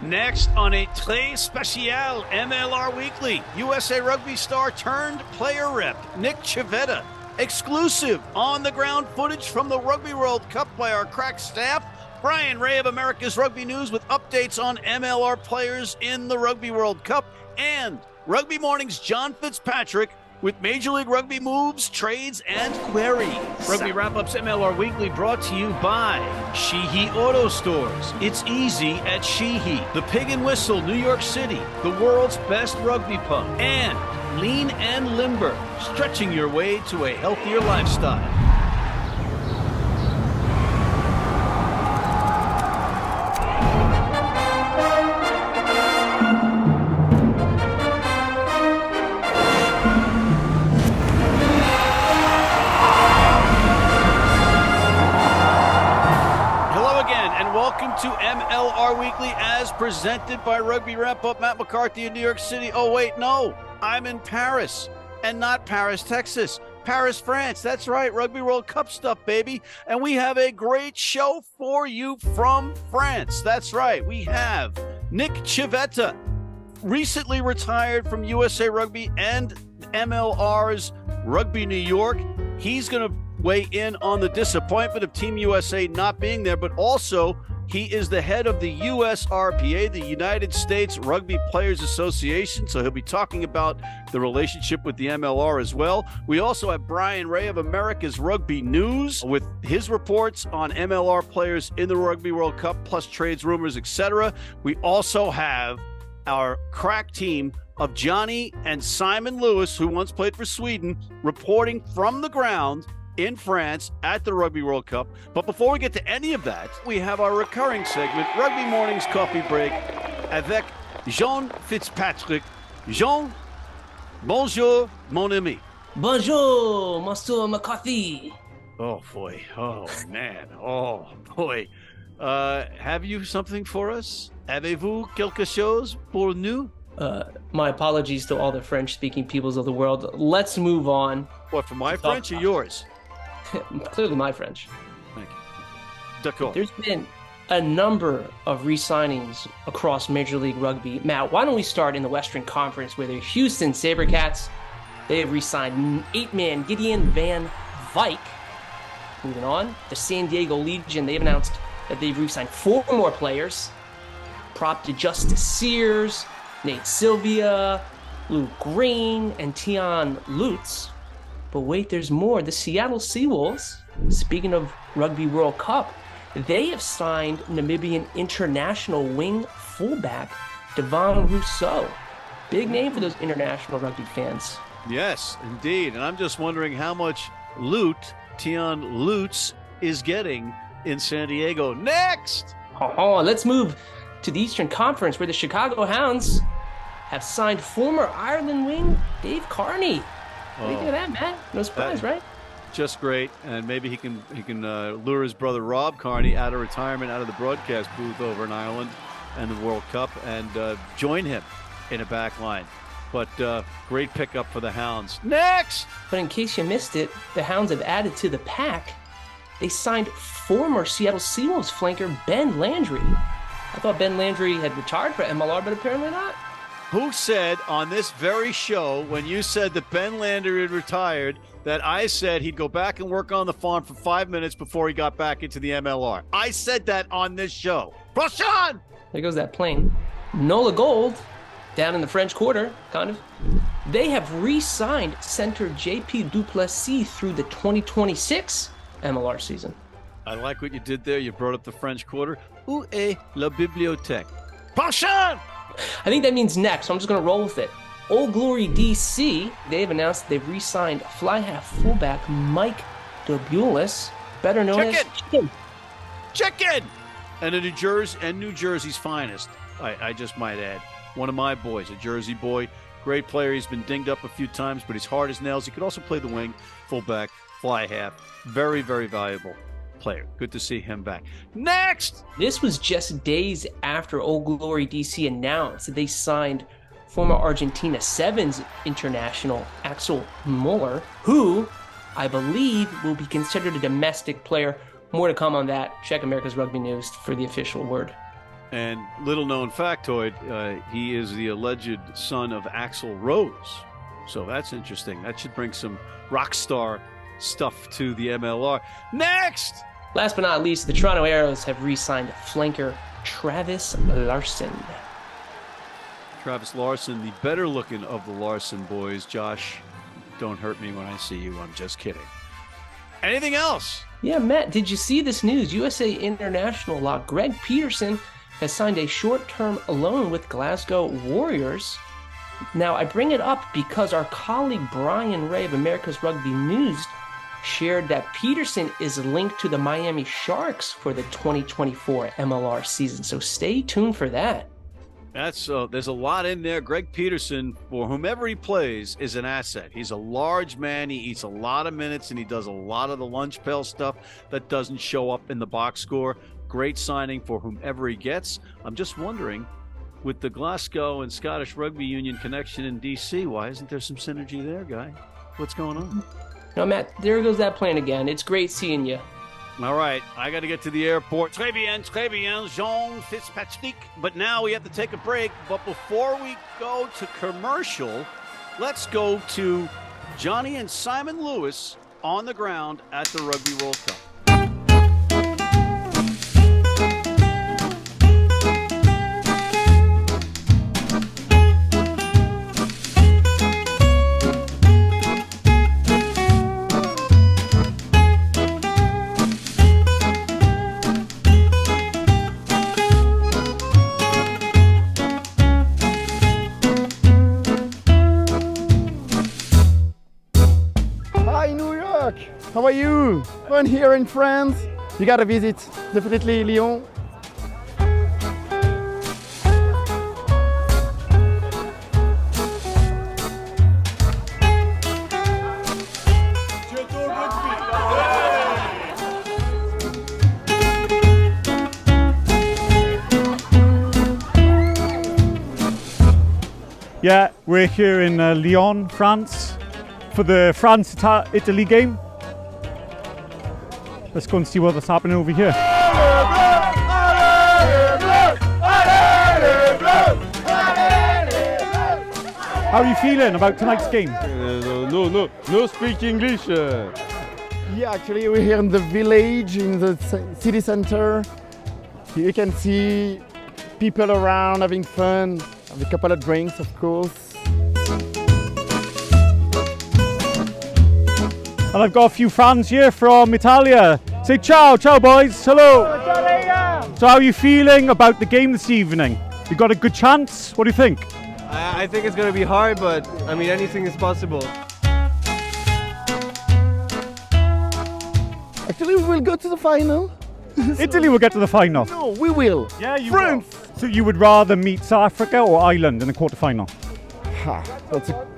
Next on a très spécial MLR Weekly, USA Rugby star turned player rep, Nick Chaveta. Exclusive on-the-ground footage from the Rugby World Cup by our crack staff. Bryan Ray of America's Rugby News with updates on MLR players in the Rugby World Cup. And Rugby Morning's John Fitzpatrick with Major League Rugby moves, trades, and queries. Rugby Wrap-Up's MLR Weekly brought to you by Sheehy Auto Stores. It's easy at Sheehy. The Pig and Whistle, New York City, the world's best rugby pub. And Lean and Limber, stretching your way to a healthier lifestyle. Welcome to MLR Weekly as presented by Rugby Wrap-Up. Matt McCarthy in New York City. Oh, wait, no. I'm in Paris and not Paris, Texas. Paris, France. That's right. Rugby World Cup stuff, baby. And we have a great show for you from France. That's right. We have Nick Chaveta, recently retired from USA Rugby and MLR's Rugby New York. He's going to weigh in on the disappointment of Team USA not being there, but also he is the head of the USRPA, the United States Rugby Players Association, so he'll be talking about the relationship with the MLR as well. We also have Bryan Ray of America's Rugby News with his reports on MLR players in the Rugby World Cup, plus trades, rumors, etc. We also have our crack team of Jonny and Simon Lewis, who once played for Sweden, reporting from the ground in France at the Rugby World Cup. But before we get to any of that, we have our recurring segment, Rugby Morning's Coffee Break, avec Jean Fitzpatrick. Jean, bonjour, mon ami. Bonjour, Monsieur McCarthy. Oh, boy. Oh, man. Oh, boy. Have you something for us? Avez-vous quelque chose pour nous? My apologies to all the French-speaking peoples of the world. Let's move on. What, for my French or yours? Clearly my French. Thank you. D'accord. There's been a number of re-signings across Major League Rugby. Matt, why don't we start in the Western Conference where the Houston SaberCats, they have re-signed 8-man Gideon Van Vyk. Moving on, the San Diego Legion, they've announced that they've re-signed 4 more players. Prop to Justice Sears, Nate Sylvia, Luke Green, and Tion Lutz. But wait, there's more. The Seattle Seawolves, speaking of Rugby World Cup, they have signed Namibian international wing fullback Devon Rousseau. Big name for those international rugby fans. Yes, indeed. And I'm just wondering how much loot Tion Lutz is getting in San Diego. Next! Let's move to the Eastern Conference where the Chicago Hounds have signed former Ireland wing Dave Carney. What do you think of that, Matt? No surprise, right? Just great, and maybe he can lure his brother Rob Carney out of retirement, out of the broadcast booth over in Ireland and the World Cup, and join him in a back line. But great pickup for the Hounds. Next! But in case you missed it, the Hounds have added to the pack. They signed former Seattle Seawolves flanker Ben Landry. I thought Ben Landry had retired for MLR, but apparently not. Who said on this very show, when you said that Ben Landry had retired, that I said he'd go back and work on the farm for 5 minutes before he got back into the MLR? I said that on this show. Broshan! There goes that plane. Nola Gold, down in the French Quarter, kind of. They have re-signed center JP Duplessis through the 2026 MLR season. I like what you did there. You brought up the French Quarter. Où est la bibliothèque? Broshan! I think that means next, so I'm just going to roll with it. Old Glory DC, they've announced they've re-signed fly half fullback Mike Dobulis, better known as Chicken. Chicken! And New Jersey's finest, I just might add. One of my boys, a Jersey boy, great player. He's been dinged up a few times, but he's hard as nails. He could also play the wing, fullback, fly half. Very, very valuable player. Good to see him back. Next! This was just days after Old Glory DC announced that they signed former Argentina Sevens international Axel Muller, who I believe will be considered a domestic player. More to come on that. Check America's Rugby News for the official word. And little known factoid, he is the alleged son of Axl Rose. So that's interesting. That should bring some rock star stuff to the MLR. Next! Last but not least, the Toronto Arrows have re-signed flanker Travis Larson. Travis Larson, the better looking of the Larson boys. Josh, don't hurt me when I see you. I'm just kidding. Anything else? Yeah, Matt, did you see this news? USA International lock Greg Peterson has signed a short-term loan with Glasgow Warriors. Now, I bring it up because our colleague Bryan Ray of America's Rugby News shared that Peterson is linked to the Miami Sharks for the 2024 MLR season. So stay tuned for that. That's there's a lot in there. Greg Peterson, for whomever he plays, is an asset. He's a large man. He eats a lot of minutes, and he does a lot of the lunch pail stuff that doesn't show up in the box score. Great signing for whomever he gets. I'm just wondering, with the Glasgow and Scottish Rugby Union connection in D.C., why isn't there some synergy there, guy? What's going on? No, Matt, there goes that plan again. It's great seeing you. All right, I got to get to the airport. Très bien, Jean Fitzpatrick. But now we have to take a break. But before we go to commercial, let's go to Jonny and Simon Lewis on the ground at the Rugby World Cup. How are you? When here in France, you gotta visit definitely Lyon. Yeah, we're here in Lyon, France, for the France-Italy game. Let's go and see what's happening over here. How are you feeling about tonight's game? No speak English. Yeah, actually we're here in the village, in the city center. You can see people around having fun, have a couple of drinks, of course. And I've got a few fans here from Italia. Say ciao, ciao boys, hello. So how are you feeling about the game this evening? You got a good chance? What do you think? I think it's going to be hard, but I mean anything is possible. Actually, we will go to the final. Italy will get to the final. No, we will. Yeah, you France. will. So you would rather meet South Africa or Ireland in the quarterfinal?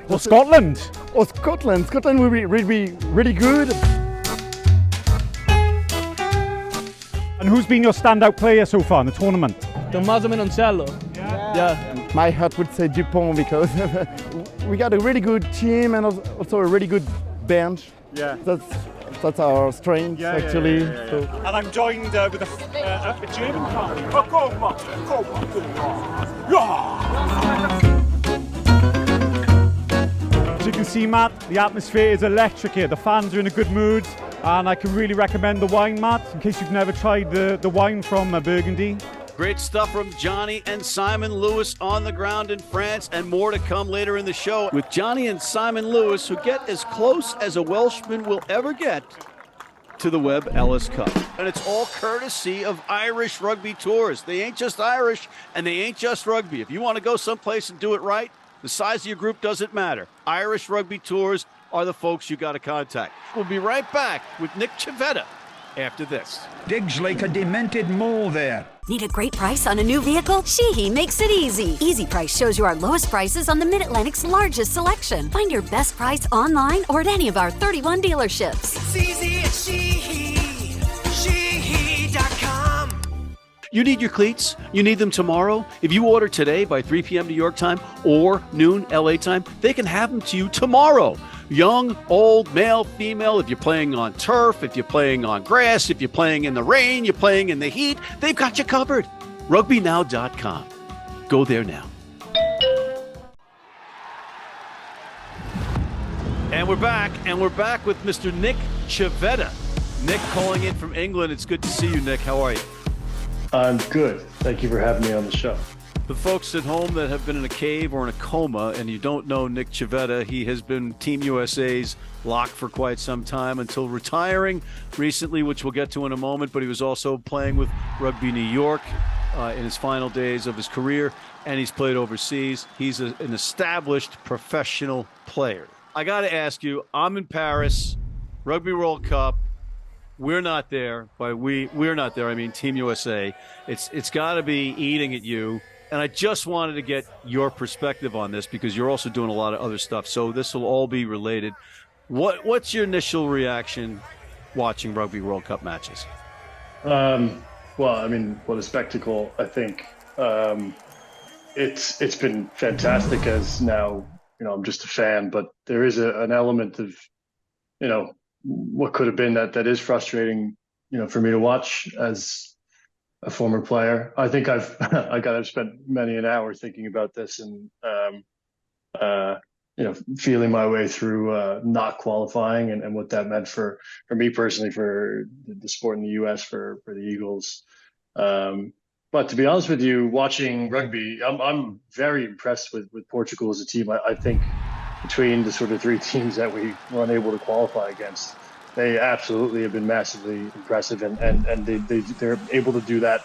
Or Scotland? Or Scotland. Scotland will be really good. And who's been your standout player so far in the tournament? Tommaso Menoncello. Yeah. My heart would say Dupont because we got a really good team and also a really good bench. Yeah. That's our strength, actually. Yeah. So. And I'm joined with a German fan. As you can see, Matt, the atmosphere is electric here. The fans are in a good mood, and I can really recommend the wine, Matt, in case you've never tried the wine from Burgundy. Great stuff from Jonny and Simon Lewis on the ground in France, and more to come later in the show with Jonny and Simon Lewis, who get as close as a Welshman will ever get to the Webb Ellis Cup. And it's all courtesy of Irish Rugby Tours. They ain't just Irish, and they ain't just rugby. If you want to go someplace and do it right, the size of your group doesn't matter. Irish Rugby Tours are the folks you got to contact. We'll be right back with Nick Chaveta after this. Digs like a demented mole there. Need a great price on a new vehicle? Sheehy makes it easy. Easy Price shows you our lowest prices on the Mid-Atlantic's largest selection. Find your best price online or at any of our 31 dealerships. It's easy at Sheehy. Sheehy.com. You need your cleats? You need them tomorrow? If you order today by 3 p.m. New York time or noon LA time, they can have them to you tomorrow. Young, old, male, female, if you're playing on turf, if you're playing on grass, if you're playing in the rain, you're playing in the heat, they've got you covered. RugbyNow.com. Go there now. And we're back with Mr. Nick Chaveta. Nick calling in from England. It's good to see you, Nick. How are you? I'm good. Thank you for having me on the show. The folks at home that have been in a cave or in a coma and you don't know Nick Chaveta, he has been Team USA's lock for quite some time until retiring recently, which we'll get to in a moment, but he was also playing with Rugby New York in his final days of his career, and he's played overseas. He's an established professional player. I got to ask you, I'm in Paris, Rugby World Cup. We're not there. By we're not there, I mean Team USA. It's got to be eating at you. And I just wanted to get your perspective on this because you're also doing a lot of other stuff. So this will all be related. What's your initial reaction watching Rugby World Cup matches? Well, I mean, what a spectacle. I think it's been fantastic as now, I'm just a fan, but there is an element of, what could have been that is frustrating, for me to watch as a former player. I think I've spent many an hour thinking about this and, feeling my way through not qualifying and what that meant for me personally, for the sport in the US, for the Eagles. But to be honest with you, watching rugby, I'm very impressed with Portugal as a team. I think between the sort of three teams that we were unable to qualify against, they absolutely have been massively impressive, and they're able to do that,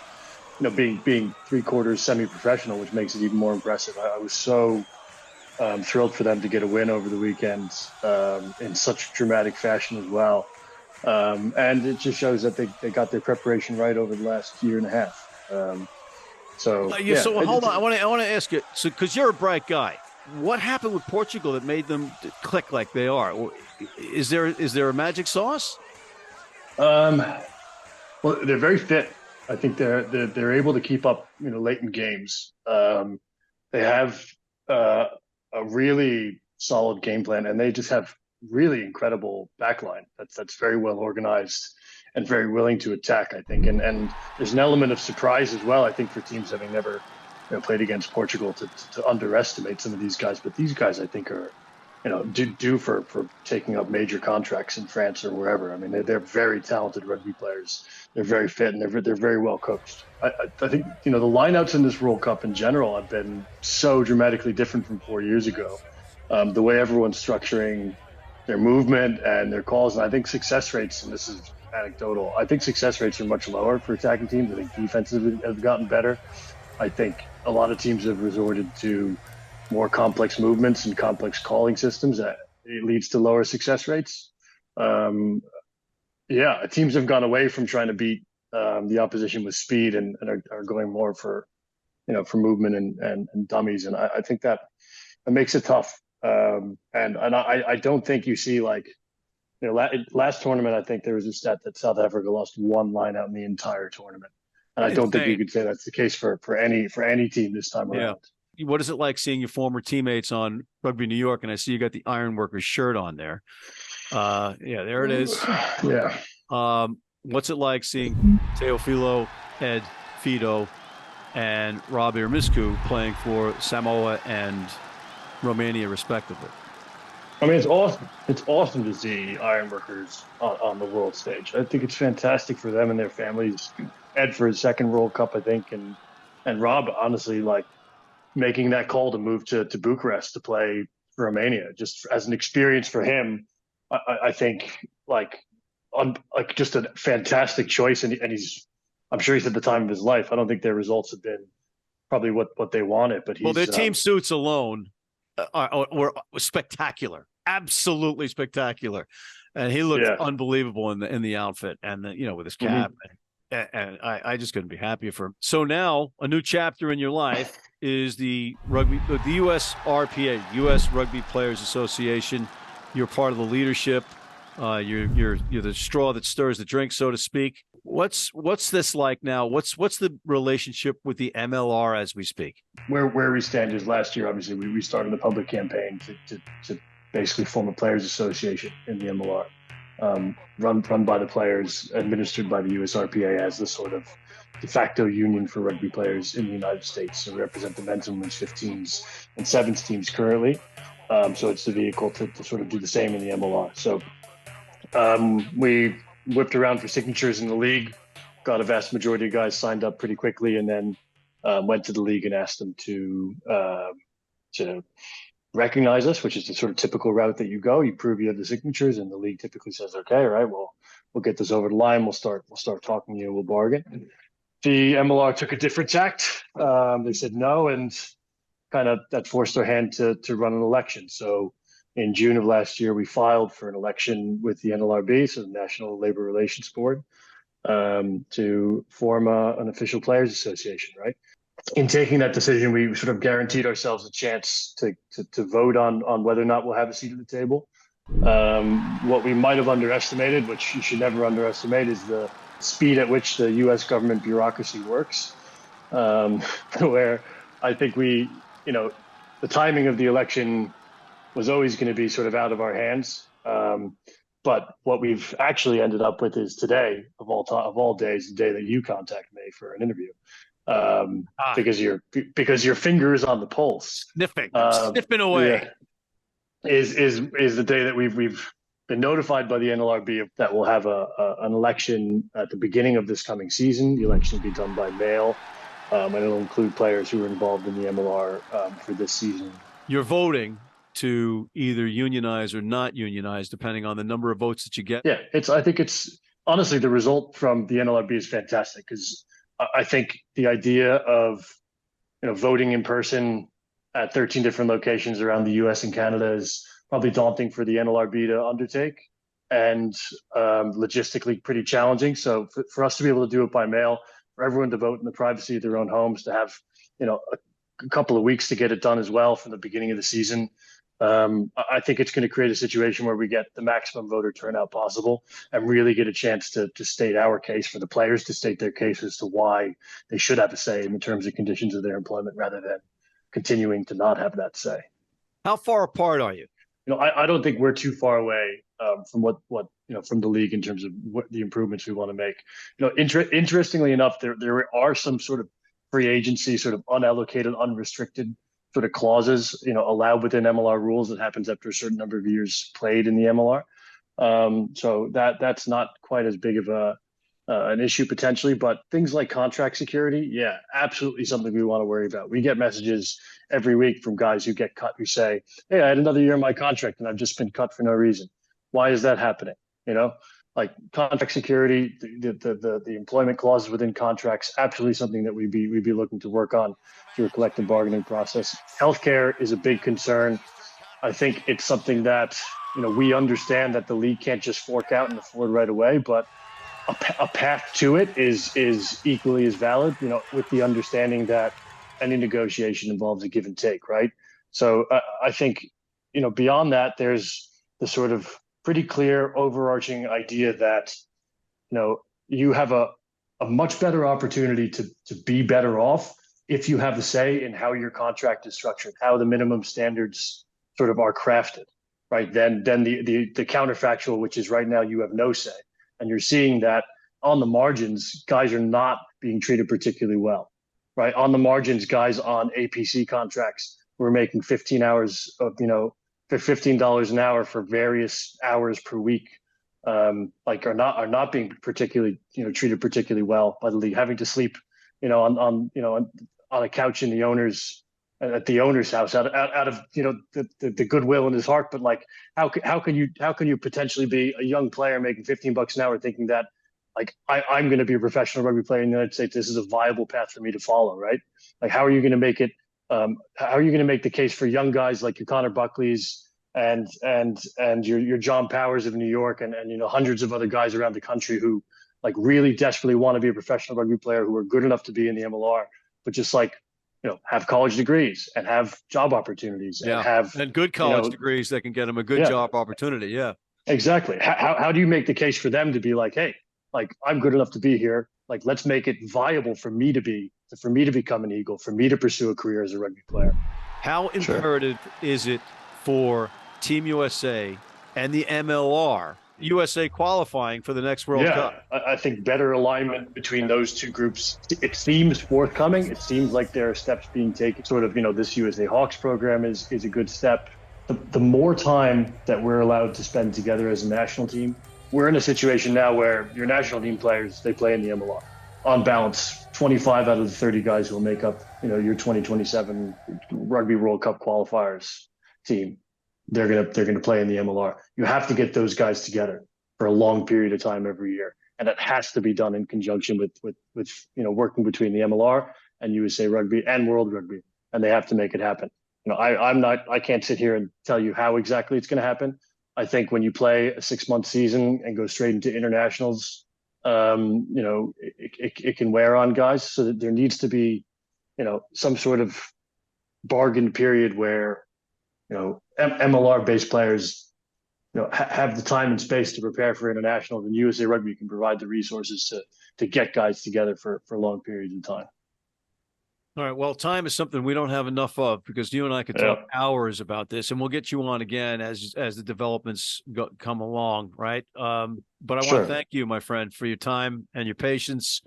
being three-quarters semi-professional, which makes it even more impressive. I was so thrilled for them to get a win over the weekend in such dramatic fashion as well. And it just shows that they got their preparation right over the last year and a half. So hold on. I want to ask you. So, because you're a bright guy, what happened with Portugal that made them click like they are? Is there a magic sauce? Well, they're very fit. I think they're able to keep up, late in games. They have a really solid game plan, and they just have really incredible backline. That's very well organized and very willing to attack, I think. And there's an element of surprise as well, I think, for teams having never played against Portugal to underestimate some of these guys. But these guys, I think, are due for taking up major contracts in France or wherever. I mean, they're very talented rugby players. They're very fit, and they're very well coached. I think the lineouts in this World Cup in general have been so dramatically different from 4 years ago. The way everyone's structuring their movement and their calls, and I think success rates, and this is anecdotal, I think success rates are much lower for attacking teams. I think defenses have gotten better. I think a lot of teams have resorted to more complex movements and complex calling systems that it leads to lower success rates. Teams have gone away from trying to beat the opposition with speed and are going more for movement and dummies. And I think that makes it tough. And I don't think you see last tournament, I think there was a stat that South Africa lost one line out in the entire tournament. And I don't think you could say that's the case for any team this time around. What is it like seeing your former teammates on Rugby New York? And I see you got the Ironworkers shirt on there. There it is. Yeah. What's it like seeing Teofilo, Ed, Fido, and Robbie Miscu playing for Samoa and Romania, respectively? I mean, it's awesome. It's awesome to see Ironworkers on the world stage. I think it's fantastic for them and their families. Ed for his second World Cup, I think, and Rob, honestly, making that call to move to Bucharest to play for Romania, just as an experience for him. I think just a fantastic choice, and I'm sure he's at the time of his life. I don't think their results have been probably what they wanted, but their team suits alone were spectacular, absolutely spectacular, and he looked unbelievable in the outfit and with his cap. Mm-hmm. And I just couldn't be happier for him. So now a new chapter in your life is the USRPA, U.S. Rugby Players Association. You're part of the leadership. You're the straw that stirs the drink, so to speak. What's this like now? What's the relationship with the MLR as we speak? Where we stand is last year, obviously, we started a public campaign to basically form a players association in the MLR. Run by the players, administered by the USRPA as the sort of de facto union for rugby players in the United States. So we represent the men's and women's 15s and 7s teams currently. So it's the vehicle to sort of do the same in the MLR. So we whipped around for signatures in the league, got a vast majority of guys signed up pretty quickly, and then went to the league and asked them to recognize us, which is the sort of typical route that you go. You prove you have the signatures, and the league typically says, "Okay, all right, well, we'll get this over the line. We'll start talking to you. We'll bargain." The MLR took a different tact. They said no, and kind of that forced our hand to run an election. So in June of last year, we filed for an election with the NLRB, so the National Labor Relations Board, to form an official players association, right? In taking that decision, we sort of guaranteed ourselves a chance to vote on whether or not we'll have a seat at the table. What we might have underestimated, which you should never underestimate, is the speed at which the U.S. government bureaucracy works, where I think the timing of the election was always going to be sort of out of our hands. But what we've actually ended up with is today, of all days, the day that you contact me for an interview, because your finger is on the pulse, sniffing away. Yeah, is the day that we've been notified by the NLRB that we'll have an election at the beginning of this coming season. The election will be done by mail, and it'll include players who are involved in the MLR for this season. You're voting to either unionize or not unionize, depending on the number of votes that you get. Yeah, I think it's honestly the result from the NLRB is fantastic, because I think the idea of voting in person at 13 different locations around the U.S. and Canada is probably daunting for the NLRB to undertake, and logistically pretty challenging. So for us to be able to do it by mail, for everyone to vote in the privacy of their own homes, to have a couple of weeks to get it done as well from the beginning of the season. I think it's going to create a situation where we get the maximum voter turnout possible and really get a chance to state our case, for the players to state their case as to why they should have a say in the terms and conditions of their employment, rather than continuing to not have that say. How far apart are you? I don't think we're too far away from what from the league in terms of what the improvements we want to make. Interestingly enough, there are some sort of free agency, sort of unallocated, unrestricted sort of clauses, allowed within MLR rules. That happens after a certain number of years played in the MLR. So that's not quite as big of an issue potentially, but things like contract security, yeah, absolutely something we want to worry about. We get messages every week from guys who get cut who say, "Hey, I had another year in my contract and I've just been cut for no reason." Why is that happening? Like contract security, the employment clauses within contracts, absolutely something that we'd be looking to work on through a collective bargaining process. Healthcare is a big concern. I think it's something that we understand that the league can't just fork out and afford right away, but a path to it is equally as valid. With the understanding that any negotiation involves a give and take, right? So I think beyond that, there's the sort of pretty clear overarching idea that you have a much better opportunity to be better off if you have a say in how your contract is structured, how the minimum standards sort of are crafted, right? Then the counterfactual, which is right now you have no say, and you're seeing that on the margins, guys are not being treated particularly well, right? On the margins, guys on APC contracts were making 15 hours of for $15 an hour for various hours per week, are not being particularly treated particularly well by the league, having to sleep on a couch in the owner's at the owner's house out of the goodwill in his heart. But like how can you potentially be a young player making $15 an hour thinking that like I'm going to be a professional rugby player in the United States, this is a viable path for me to follow, right? Like how are you going to make it? How are you going to make the case for young guys like your Connor Buckleys and your John Powers of New York and hundreds of other guys around the country who like really desperately want to be a professional rugby player, who are good enough to be in the MLR, but just like have college degrees and have job opportunities and good college degrees that can get them a good job opportunity. Yeah, exactly. How do you make the case for them to be like, hey, like I'm good enough to be here. Like let's make it viable for me to become an Eagle, for me to pursue a career as a rugby player. How imperative is it for Team USA and the MLR USA qualifying for the next World Cup. I think better alignment between those two groups. It seems forthcoming. It seems like there are steps being taken. Sort of, this USA Hawks program is a good step. The more time that we're allowed to spend together as a national team, we're in a situation now where your national team players, they play in the MLR. On balance, 25 out of the 30 guys who will make up, your 2027 Rugby World Cup qualifiers team, they're gonna play in the MLR. You have to get those guys together for a long period of time every year, and that has to be done in conjunction with working between the MLR and USA Rugby and World Rugby, and they have to make it happen. I can't sit here and tell you how exactly it's going to happen. I think when you play a 6-month season and go straight into internationals, it can wear on guys. So that there needs to be, some sort of bargain period where, MLR-based players, have the time and space to prepare for internationals, and USA Rugby can provide the resources to get guys together for long periods of time. All right. Well, time is something we don't have enough of, because you and I could talk hours about this, and we'll get you on again as the developments come along. Right. But I want to thank you, my friend, for your time and your patience.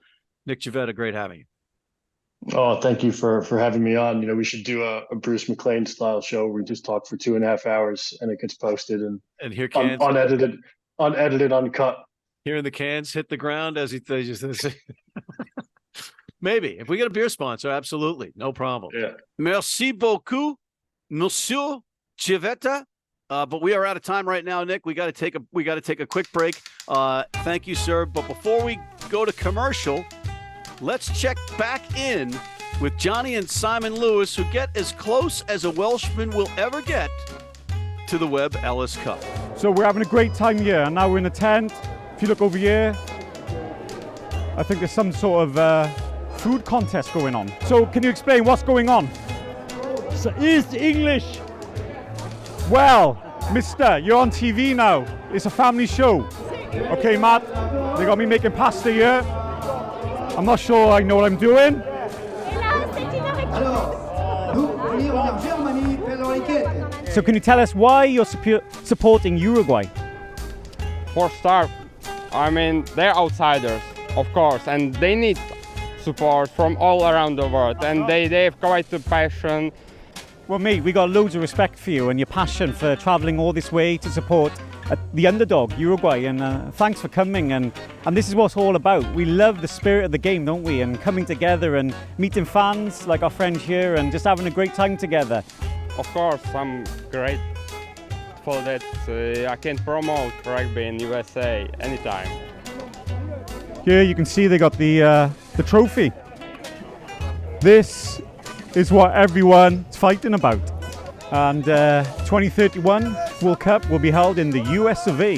Nick Chaveta, great having you. Oh, thank you for having me on. We should do a Bruce McLean style show where we just talk for 2.5 hours and it gets posted and here cans unedited, uncut. Hearing the cans hit the ground as he just maybe if we get a beer sponsor, absolutely, no problem. Yeah. Merci beaucoup, Monsieur Chaveta. But we are out of time right now, Nick. We got to take a quick break. Thank you, sir. But before we go to commercial, let's check back in with Jonny and Simon Lewis, who get as close as a Welshman will ever get to the Webb Ellis Cup. So we're having a great time here, and now we're in a tent. If you look over here, I think there's some sort of food contest going on. So can you explain what's going on? So is English. Well, mister, you're on TV now. It's a family show. Okay, Matt, they got me making pasta here. I'm not sure I know what I'm doing. So can you tell us why you're supporting Uruguay? For start, they're outsiders, of course, and they need support from all around the world, and they have quite a passion. Well, mate, we got loads of respect for you and your passion for travelling all this way to support the underdog, Uruguay, and thanks for coming, and this is what it's all about. We love the spirit of the game, don't we, and coming together and meeting fans like our friend here and just having a great time together. Of course, I'm great for that. I can promote rugby in USA anytime. Here you can see they got the trophy. This is what everyone's fighting about. And 2031 World Cup will be held in the US of A.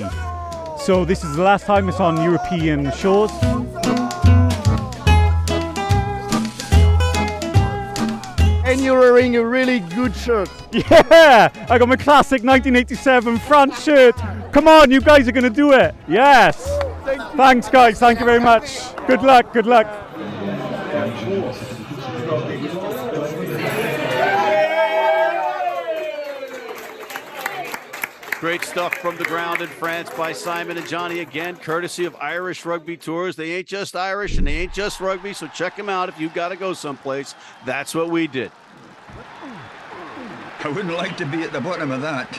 So this is the last time it's on European shores. And you're wearing a really good shirt. Yeah, I got my classic 1987 France shirt. Come on, you guys are going to do it. Yes. Thanks, guys. Thank you very much. Good luck. Good luck. Great stuff from the ground in France by Simon and Jonny, again, courtesy of Irish Rugby Tours. They ain't just Irish and they ain't just rugby, so check them out if you've got to go someplace. That's what we did. I wouldn't like to be at the bottom of that.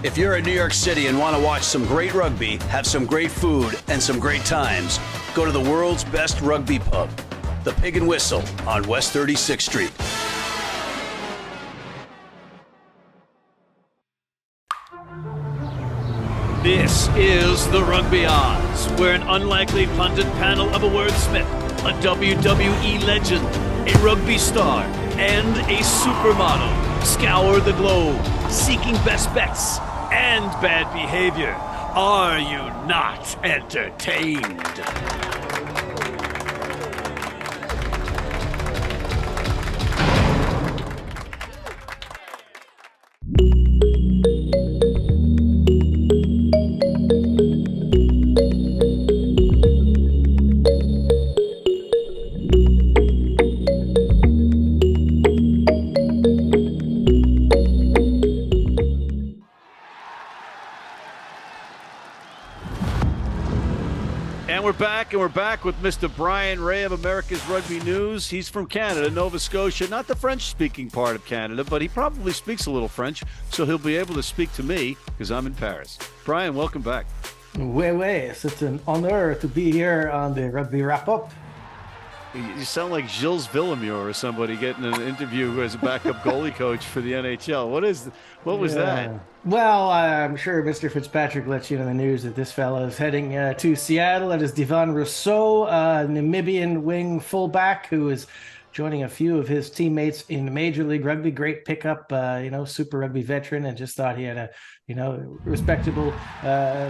If you're in New York City and want to watch some great rugby, have some great food, and some great times, go to the world's best rugby pub, the Pig and Whistle on West 36th Street. This is the Rugby Odds, where an unlikely pundit panel of a wordsmith, a WWE legend, a rugby star, and a supermodel scour the globe, seeking best bets and bad behavior. Are you not entertained? back, and we're back with Mr. Bryan Ray of America's Rugby News. He's from Canada, Nova Scotia, not the French-speaking part of Canada, but he probably speaks a little French, so he'll be able to speak to me because I'm in Paris. Bryan, welcome back. Oui, c'est an honor to be here on the Rugby Wrap-Up. You sound like Gilles Villemure or somebody getting an interview as a backup goalie coach for the NHL. What was that? Well, I'm sure Mr. Fitzpatrick let you know in the news that this fellow is heading to Seattle. That is Devon Rousseau, Namibian wing fullback who is joining a few of his teammates in Major League Rugby. Great pickup, Super Rugby veteran, and just thought he had a respectable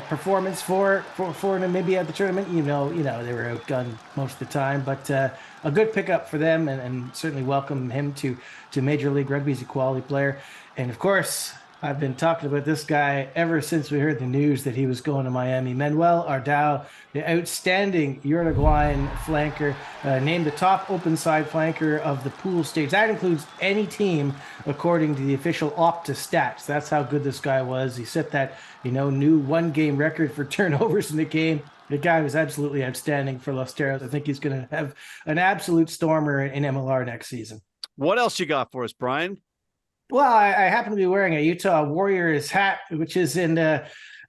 performance for Namibia at the tournament. They were outgunned most of the time, but a good pickup for them, and certainly welcome him to Major League Rugby as a quality player. And of course, I've been talking about this guy ever since we heard the news that he was going to Miami. Manuel Ardao, the outstanding Uruguayan flanker, named the top open side flanker of the pool stage. That includes any team according to the official Opta stats. That's how good this guy was. He set that, new one-game record for turnovers in the game. The guy was absolutely outstanding for Los Teros. I think he's going to have an absolute stormer in MLR next season. What else you got for us, Bryan? Well, I happen to be wearing a Utah Warriors hat, which is in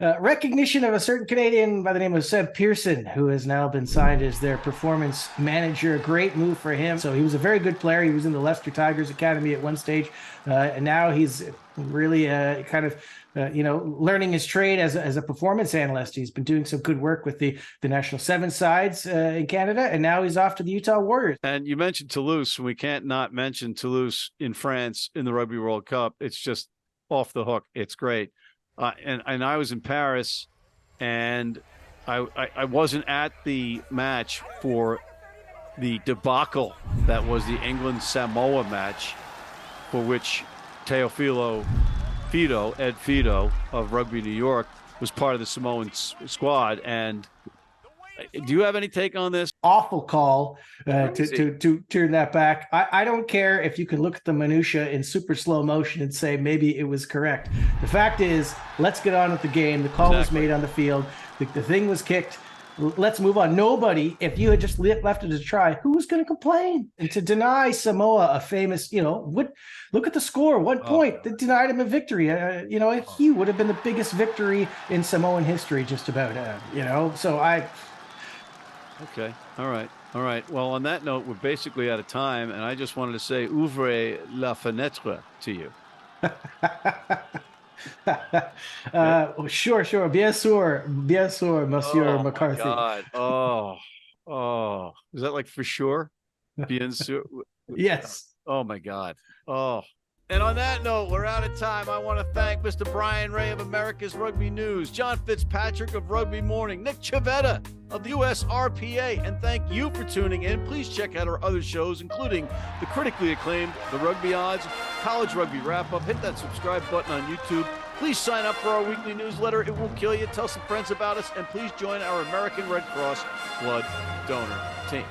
recognition of a certain Canadian by the name of Seb Pearson, who has now been signed as their performance manager. A great move for him. So he was a very good player. He was in the Leicester Tigers Academy at one stage, and now he's really learning his trade as a performance analyst. He's been doing some good work with the National Seven sides in Canada, and now he's off to the Utah Warriors. And you mentioned Toulouse, and we can't not mention Toulouse in France in the Rugby World Cup. It's just off the hook. It's great. And I was in Paris, and I wasn't at the match for the debacle that was the England-Samoa match, for which Teofilo Ed Fido of Rugby New York was part of the Samoan squad. And do you have any take on this? Awful call to turn that back. I don't care if you can look at the minutia in super slow motion and say maybe it was correct. The fact is, let's get on with the game. The call was made on the field. The thing was kicked. Let's move on. Nobody, if you had just left it to try, who was going to complain? And to deny Samoa a famous, look at the score, 1 point. They denied him a victory. He would have been the biggest victory in Samoan history, just about. Okay. All right. Well, on that note, we're basically out of time, and I just wanted to say ouvrez la fenêtre to you. Sure. Bien sûr, Monsieur McCarthy. My God. Oh. Is that like for sure? Bien sûr. Yes. Oh my God. Oh. And on that note, we're out of time. I want to thank Mr. Bryan Ray of America's Rugby News, John Fitzpatrick of Rugby Morning, Nick Chaveta of the USRPA, and thank you for tuning in. Please check out our other shows, including the critically acclaimed The Rugby Odds, College Rugby Wrap-Up. Hit that subscribe button on YouTube. Please sign up for our weekly newsletter. It won't kill you. Tell some friends about us, and please join our American Red Cross Blood Donor Team.